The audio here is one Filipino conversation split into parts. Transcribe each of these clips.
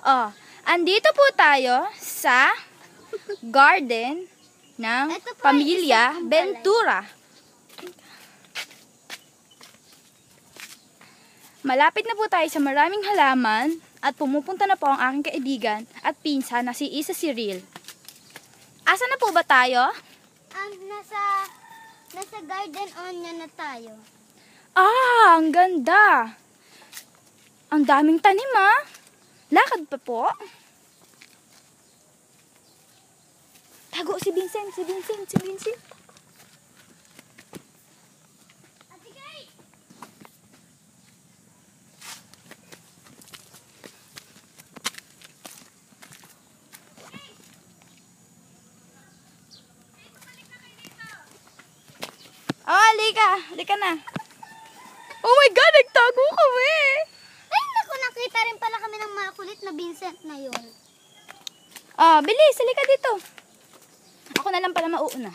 Oh, andito po tayo sa garden ng Pamilya Ventura. Malapit na po tayo sa maraming halaman at pumupunta na po ang aking kaibigan at pinsan na si Isa Cyril. Asa na po ba tayo? Nasa garden onion na tayo. Ah, ang ganda. Ang daming tanim ah. Lakad pa po. Tago si Vincent. Oh, halika na. Oh my God, nagtago kami. Ay, naku, nakita rin pala kami ng makulit na Vincent na yun. Ah, bilis, halika dito. Ako na lang pala mauuna.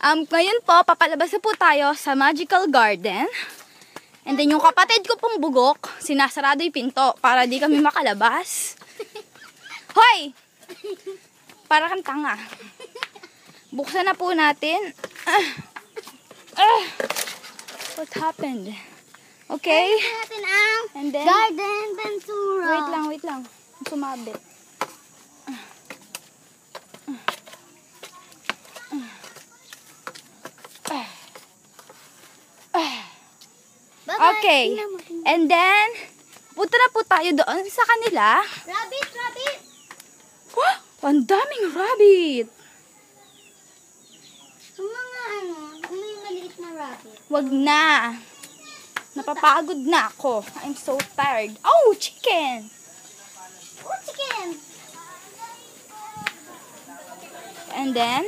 Ngayon po, papalabas na po tayo sa Magical Garden. And then yung kapatid ko pong bugok, sinasarado yung pinto para di kami makalabas. Hoy! Para kang tanga. Buksan na po natin. What happened? Okay. Buksan natin ang And then, Garden Ventura. wait lang. Sumabit. Bye-bye. Okay. And then, punta na po tayo doon sa kanila. Rabbit! Wow! Ang daming rabbit! Yung mga may maliit na rabbit. Wag na. Napapagod na ako. I'm so tired. Oh, chicken! Oh, chicken! And then,